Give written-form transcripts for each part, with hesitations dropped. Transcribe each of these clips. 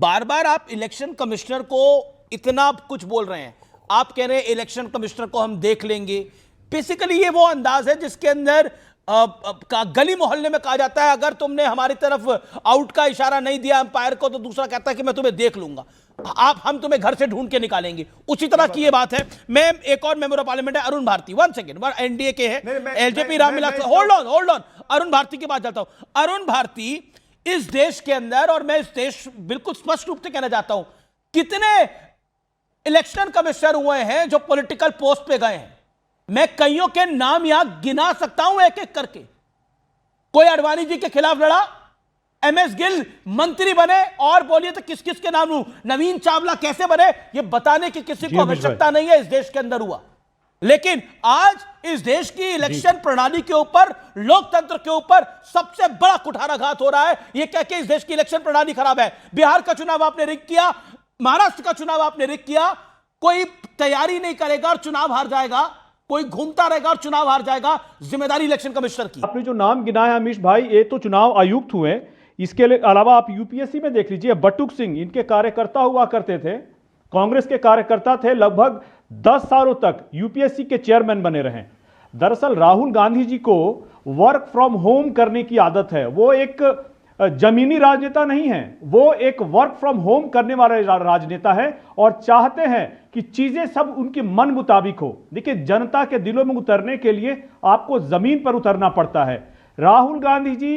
बार बार आप election commissioner को इतना कुछ बोल रहे हैं, आप कह रहे हैं इलेक्शन कमिश्नर को हम देख लेंगे। बेसिकली ये वो अंदाज है जिसके अंदर गली मोहल्ले में कहा जाता है अगर तुमने हमारी तरफ आउट का इशारा नहीं दिया अंपायर को तो दूसरा कहता है कि मैं तुम्हें देख लूंगा, हम तुम्हें घर से ढूंढ के निकालेंगे। उसी तरह की ये बात है। मैं एक और मेंबर ऑफ पार्लियामेंट है अरुण भारती, 1 सेकंड, एनडीए के हैं, LJP Ramvilas, hold on Arun Bharti की बात जाता हूं। अरुण भारती, इस देश के अंदर, और मैं इस देश बिल्कुल स्पष्ट रूप से कहना चाहता हूं, कितने इलेक्शन कमिश्नर हुए हैं जो पॉलिटिकल पोस्ट पे गए हैं? मैं कईयों के नाम यहां गिना सकता हूं एक एक करके। कोई अडवाणी जी के खिलाफ लड़ा, एमएस गिल मंत्री बने, और बोलिए तो किस किस के नाम लूं, नवीन चावला कैसे बने, ये बताने की किसी को आवश्यकता नहीं है, इस देश के अंदर हुआ। लेकिन आज इस देश की इलेक्शन प्रणाली के ऊपर, लोकतंत्र के ऊपर सबसे बड़ा कुठाराघात हो रहा है, यह कह के इस देश की इलेक्शन प्रणाली खराब है। बिहार का चुनाव आपने रिग किया, महाराष्ट्र का चुनाव आपने रिग किया, कोई तैयारी नहीं करेगा और चुनाव हार जाएगा, कोई घूमता रहेगा और चुनाव हार जाएगा। जिम्मेदारी इलेक्शन कमिश्नर की। आपने जो नाम गिनाया अमीश भाई, ये तो चुनाव आयुक्त हुए, इसके अलावा आप यूपीएससी में देख लीजिए, बटुक सिंह इनके कार्यकर्ता हुआ करते थे, कांग्रेस के कार्यकर्ता थे, लगभग 10 सालों तक यूपीएससी के चेयरमैन बने रहे। दरअसल राहुल गांधी जी को वर्क फ्रॉम होम करने की आदत है। वो एक जमीनी राजनेता नहीं है, वो एक वर्क फ्रॉम होम करने वाला राजनेता है और चाहते हैं कि चीजें सब उनके मन मुताबिक हो। देखिए, जनता के दिलों में उतरने के लिए आपको जमीन पर उतरना पड़ता है। राहुल गांधी जी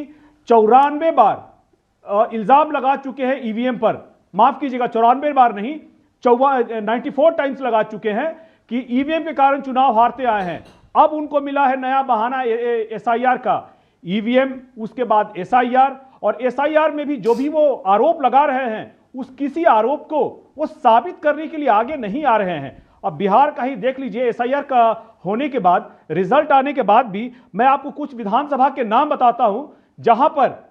94 बार इल्जाम लगा चुके हैं ईवीएम पर, माफ कीजिएगा 94 बार नहीं, 94 टाइम्स लगा चुके हैं कि ईवीएम के कारण चुनाव हारते आए हैं। अब उनको मिला है नया बहाना एसआईआर का, ईवीएम, उसके बाद एसआईआर, और एसआईआर में भी जो भी वो आरोप लगा रहे हैं, उस किसी आरोप को वो साबित करने के लिए आगे नहीं आ रहे हैं। अब बिहार का ही देख लीजिए, एसआईआर का होने के बाद, रिजल्ट आने के बाद भी, मैं आपको कुछ विधानसभा के नाम बताता हूं जहां पर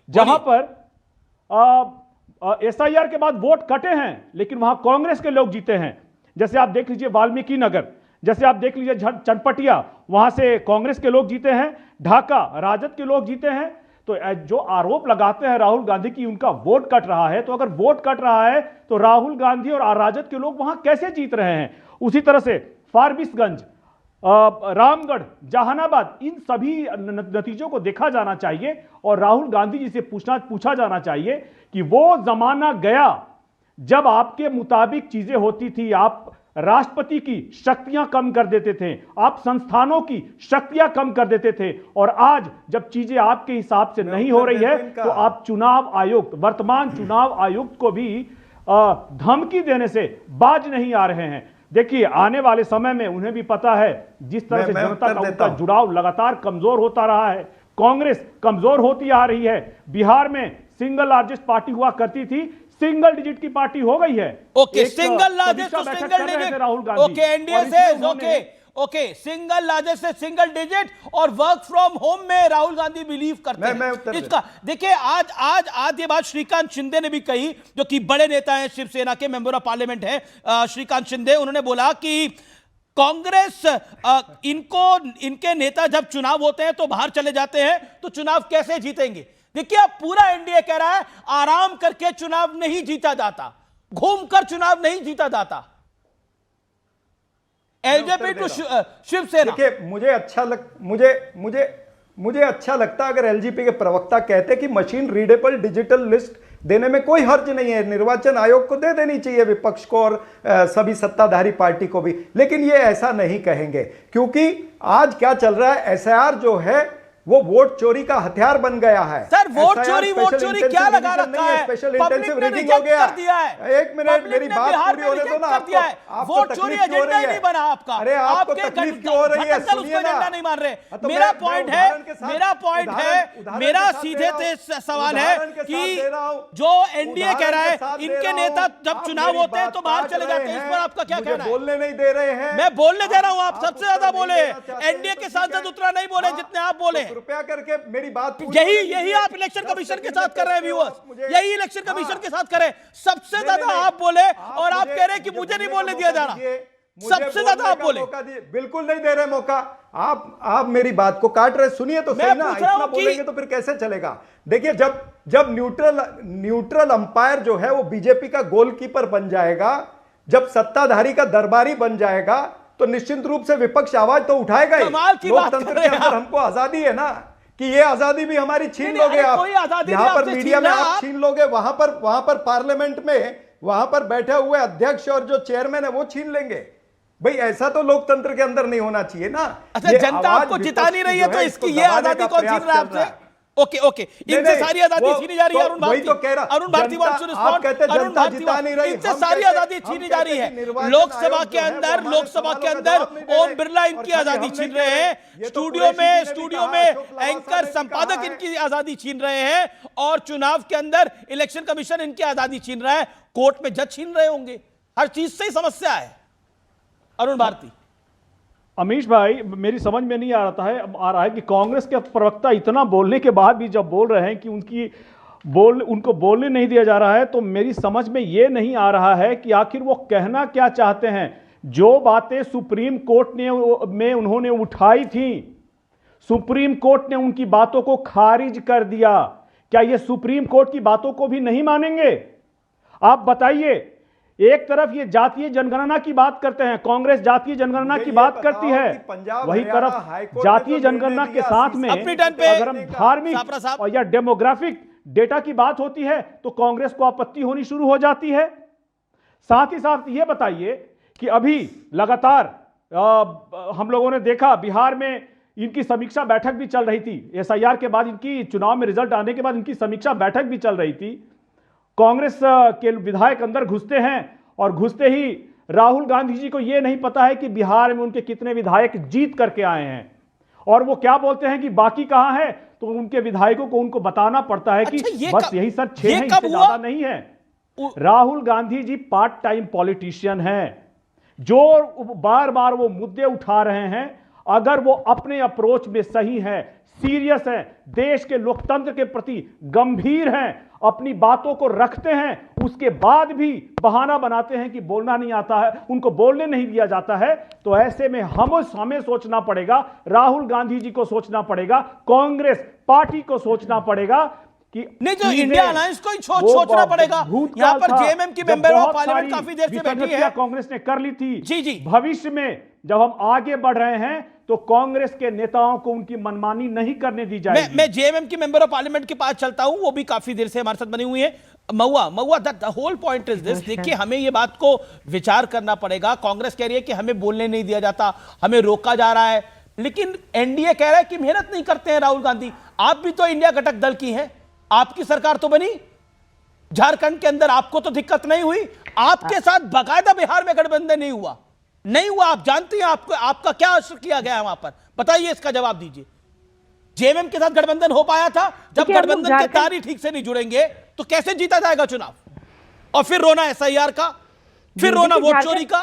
जहां पर एसआईआर के बाद वोट कटे हैं, लेकिन वहां कांग्रेस के लोग जीते हैं। जैसे आप देख लीजिए वाल्मीकि नगर, जैसे आप देख लीजिए चनपटिया, वहां से कांग्रेस के लोग जीते हैं, ढाका राजद के लोग जीते हैं। तो जो आरोप लगाते हैं राहुल गांधी की उनका वोट कट रहा है, तो अगर वोट कट रहा है तो राहुल गांधी और राजद के लोग वहां कैसे जीत रहे हैं? उसी तरह से फारबिसगंज, रामगढ़, जहानाबाद, इन सभी नतीजों को देखा जाना चाहिए और राहुल गांधी जी से पूछा जाना चाहिए कि वो जमाना गया जब आपके मुताबिक चीजें होती थी, आप राष्ट्रपति की शक्तियां कम कर देते थे, आप संस्थानों की शक्तियां कम कर देते थे, और आज जब चीजें आपके हिसाब से नहीं हो रही है तो आप चुनाव आयुक्त, वर्तमान चुनाव आयुक्त को भी धमकी देने से बाज नहीं आ रहे हैं। देखिए, आने वाले समय में उन्हें भी पता है जिस तरह से जनता का उनका जुड़ाव लगातार कमजोर होता रहा है, कांग्रेस कमजोर होती आ रही है। बिहार में सिंगल लार्जेस्ट पार्टी हुआ करती थी, सिंगल डिजिट की पार्टी हो गई है। Okay, single largest to single digit, Rahul Gandhi, okay, NDA से ओके, सिंगल लार्जेस्ट से सिंगल डिजिट, और वर्क फ्रॉम होम में राहुल गांधी बिलीव करते हैं इसका। देखिए, आज ये बात श्रीकांत शिंदे ने भी कही, जो कि बड़े नेता हैं, शिवसेना के मेंबर ऑफ पार्लियामेंट हैं श्रीकांत शिंदे। उन्होंने बोला कि कांग्रेस इनके नेता जब चुनाव होते हैं तो बाहर चले जाते हैं, तो चुनाव कैसे जीतेंगे? देखिए, अब पूरा एनडीए कह रहा है आराम करके चुनाव नहीं जीता जाता, घूमकर चुनाव नहीं जीता जाता। LJP to Shiv Sena. देखिए, मुझे अच्छा लगता अगर एलजेपी के प्रवक्ता कहते कि मशीन रीडेबल डिजिटल लिस्ट देने में कोई हर्ज नहीं है, निर्वाचन आयोग को दे देनी चाहिए, विपक्ष को और सभी सत्ताधारी पार्टी को भी। लेकिन ये ऐसा नहीं कहेंगे, क्योंकि आज क्या चल रहा है, एसआईआर जो है वो वोट चोरी का हथियार बन गया है। सर, वोट चोरी क्या लगा रखा है? स्पेशल इंटेंसिव रिगिंग हो गया। एक मिनट, मेरी बात पूरी होने दो ना। आपको वोट चोरी एजेंडा ही नहीं बना आपका। अरे आपको तकलीफ क्यों हो रही है? सुनिए ना, नहीं मान रहे। मेरा पॉइंट है, मेरा सीधे से सवाल है कि जो एनडीए कह रहा है इनके नेता जब चुनाव होते हैं तो बाहर चले जाते हैं, इस पर आपका क्या कहना है? बोलने नहीं दे रहे हैं। मैं बोलने दे रहा हूं, आप सबसे ज्यादा बोले। एनडीए के सांसद उतना नहीं बोले जितने आप बोले। कृपया करके मेरी बात, यही आप इलेक्शन कमीशन के साथ कर रहे हैं व्यूअर्स, यही इलेक्शन कमीशन के साथ करें। सबसे ज्यादा आप बोले और आप कह रहे हैं कि मुझे नहीं बोलने दिया जा रहा। सबसे ज्यादा आप बोले। बिल्कुल नहीं दे रहे मौका। आप मेरी बात को काट रहे, सुनिए तो सही ना। इतना बोलेंगे तो फिर कैसे चलेगा। देखिए, जब न्यूट्रल अंपायर जो है वो बीजेपी का गोलकीपर बन जाएगा, जब सत्ताधारी का दरबारी बन जाएगा, तो निश्चित रूप से विपक्ष आवाज तो उठाएगा ही। लोकतंत्र के अंदर हमको आजादी है ना, कि ये आजादी भी हमारी छीन लोगे आप। यहां पर मीडिया में आप छीन लोगे, वहां पर पार्लियामेंट में वहां पर बैठे हुए अध्यक्ष और जो चेयरमैन है वो छीन लेंगे। भाई ऐसा तो लोकतंत्र के अंदर नहीं होना चाहिए ना। अच्छा, जनता आपको जिता नहीं रही है तो इसकी ये आजादी कौन छीन रहा है आपसे? ओके, इनसे सारी आजादी छीनी जा रही है। Arun Bharti, Arun Bharti wants to respond. Arun Bharti, इनसे सारी आजादी छीनी जा रही है। लोकसभा के अंदर ओम बिरला इनकी आजादी छीन रहे हैं। स्टूडियो में एंकर संपादक इनकी आजादी छीन रहे हैं, और चुनाव के अंदर इलेक्शन कमीशन इनकी आजादी छीन रहा है। कोर्ट में जज छीन रहे होंगे। हर चीज से ही समस्या है। अरुण भारती, अमीश भाई, मेरी समझ में नहीं आ रहा है कि कांग्रेस के प्रवक्ता इतना बोलने के बाद भी जब बोल रहे हैं कि उनको बोलने नहीं दिया जा रहा है, तो मेरी समझ में यह नहीं आ रहा है कि आखिर वो कहना क्या चाहते हैं। जो बातें सुप्रीम कोर्ट में उन्होंने उठाई थी, सुप्रीम कोर्ट ने उनकी बातों को खारिज कर दिया। क्या ये सुप्रीम कोर्ट की बातों को भी नहीं मानेंगे? आप बताइए। एक तरफ ये जातीय जनगणना की बात करते हैं, कांग्रेस जातीय जनगणना की बात करती है, वही तरफ जातीय जनगणना के साथ में अगर हम धार्मिक और या डेमोग्राफिक डेटा की बात होती है तो कांग्रेस को आपत्ति होनी शुरू हो जाती है। साथ ही साथ ये बताइए कि अभी लगातार हम लोगों ने देखा बिहार में इनकी समीक्षा बैठक भी चल रही थी। एसआईआर के बाद, इनकी चुनाव में रिजल्ट आने के बाद इनकी समीक्षा बैठक भी चल रही थी। कांग्रेस के विधायक अंदर घुसते हैं और घुसते ही राहुल गांधी जी को यह नहीं पता है कि बिहार में उनके कितने विधायक जीत करके आए हैं, और वो क्या बोलते हैं कि बाकी कहां है, तो उनके विधायकों को उनको बताना पड़ता है कि बस यही सर 6 हैं, इससे ज्यादा नहीं है। Rahul Gandhi ji part time politician हैं, जो बार बार वो मुद्दे उठा रहे हैं। अगर वो अपने अप्रोच में सही है, सीरियस है, देश के लोकतंत्र के प्रति गंभीर हैं, अपनी बातों को रखते हैं, उसके बाद भी बहाना बनाते हैं कि बोलना नहीं आता है, उनको बोलने नहीं दिया जाता है, तो ऐसे में हमें सोचना पड़ेगा, राहुल गांधी जी को सोचना पड़ेगा, कांग्रेस पार्टी को सोचना पड़ेगा कि नहीं, जो इंडिया अलायंस को ही सोचना पड़ेगा। यहां पर जेएमएम की मेंबर ऑफ पार्लियामेंट काफी देर से बैठी है, कांग्रेस ने कर ली थी। जी, भविष्य में जब हम आगे बढ़ रहे हैं तो कांग्रेस के नेताओं को उनकी मनमानी नहीं करने दी जाएगी। मैं जेएमएम की मेंबर ऑफ पार्लियामेंट के पास चलता हूं, वो भी काफी देर से हमारे साथ बनी हुई है। Mahua, the whole point is this. देखिए, हमें ये बात को विचार करना पड़ेगा। कांग्रेस कह रही है कि हमें बोलने नहीं दिया जाता, हमें रोका जा रहा है, लेकिन एनडीए कह रहा है कि मेहनत नहीं करते हैं राहुल गांधी। आप भी तो इंडिया घटक दल की हैं, आपकी सरकार तो बनी, झारखंड के अंदर आपको तो दिक्कत नहीं हुई, आपके साथ बाकायदा बिहार में गठबंधन नहीं हुआ। आप जानते हैं आपका क्या असर किया गया है वहां पर, बताइए, इसका जवाब दीजिए। जेएमएम के साथ गठबंधन हो पाया था? जब गठबंधन के तार ही ठीक से नहीं जुड़ेंगे तो कैसे जीता जाएगा चुनाव? और फिर रोना एसआईआर का, फिर रोना वोट चोरी का।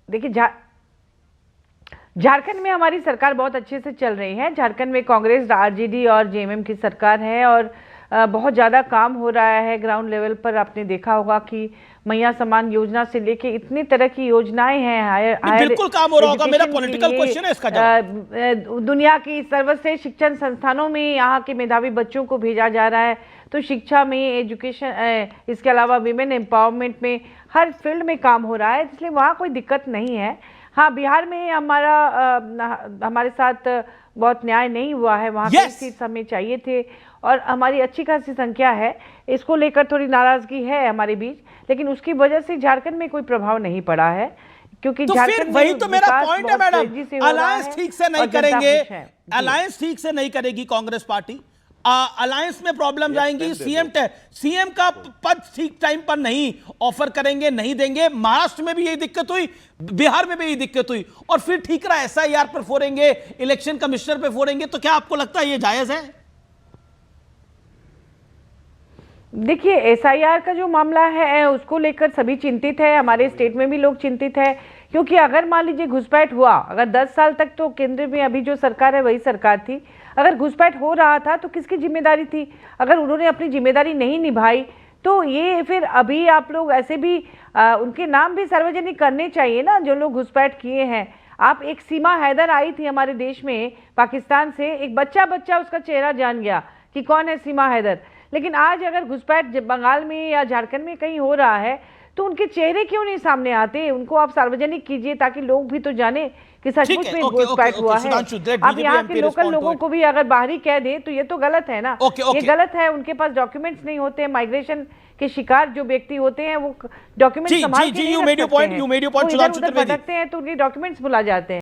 देखिए, झारखंड में हमारी सरकार बहुत अच्छे से चल रही है। झारखंड में कांग्रेस, आरजेडी और जेएमएम की सरकार है, और बहुत ज़्यादा काम हो रहा है ग्राउंड लेवल पर। आपने देखा होगा कि मैया सम्मान योजना से लेके इतनी तरह की योजनाएं हैं। बिल्कुल काम हो रहा होगा। मेरा पॉलिटिकल क्वेश्चन है इसका जवाब। दुनिया की सर्वश्रेष्ठ शिक्षण संस्थानों में यहाँ के मेधावी बच्चों को भेजा जा रहा है, तो शिक्षा में, एजुकेशन, इसके अलावा विमेन एम्पावरमेंट में, हर फील्ड में काम हो रहा है, इसलिए वहाँ कोई दिक्कत नहीं है। हाँ, बिहार में हमारे साथ बहुत न्याय नहीं हुआ है, वहाँ कई सीट हमें चाहिए थे, और हमारी अच्छी खासी संख्या है, इसको लेकर थोड़ी नाराजगी है हमारे बीच, लेकिन उसकी वजह से झारखंड में कोई प्रभाव नहीं पड़ा है, क्योंकि तो फिर वही तो मेरा पॉइंट है मैडम। अलायंस ठीक से नहीं करेंगे, अलायंस ठीक से नहीं करेगी कांग्रेस पार्टी, अलायंस में प्रॉब्लम आएंगी। सीएम का पद ठीक टाइम पर नहीं ऑफर करेंगे, नहीं देंगे। महाराष्ट्र में भी यही दिक्कत हुई, बिहार में भी यही दिक्कत हुई, और फिर ठीक रहा एसआईआर पर फोड़ेंगे, इलेक्शन कमिश्नर पे फोड़ेंगे। तो क्या आपको लगता है ये जायज है? देखिए, एसआईआर का जो मामला है उसको लेकर सभी चिंतित है, हमारे स्टेट में भी लोग चिंतित है, क्योंकि अगर मान लीजिए घुसपैठ हुआ, अगर 10 साल तक तो केंद्र में अभी जो सरकार है वही सरकार थी, अगर घुसपैठ हो रहा था तो किसकी जिम्मेदारी थी? अगर उन्होंने अपनी जिम्मेदारी नहीं निभाई तो ये फिर अभी आप लोग ऐसे भी उनके नाम भी सार्वजनिक करने चाहिए ना, जो लोग घुसपैठ किए हैं। आप एक सीमा हैदर आई थी हमारे देश में पाकिस्तान से, एक बच्चा उसका चेहरा जान गया कि कौन है सीमा हैदर। लेकिन आज अगर घुसपैठ बंगाल में या झारखंड में कहीं हो रहा है तो उनके चेहरे क्यों नहीं सामने आते? उनको आप सार्वजनिक कीजिए ताकि लोग भी तो जाने कि सचमुच में घुसपैठ हुआ है। अब यहाँ के लोकल लोगों को भी अगर बाहरी कह दे तो ये तो गलत है ना। ये गलत है, उनके पास डॉक्यूमेंट्स नहीं होते, माइग्रेशन के शिकार जो व्यक्ति होते हैं वो डॉक्यूमेंट संभाल के नहीं रख सकते हैं, तो इधर उधर भटकते हैं तो उनके डॉक्यूमेंट्स भुला जाते हैं।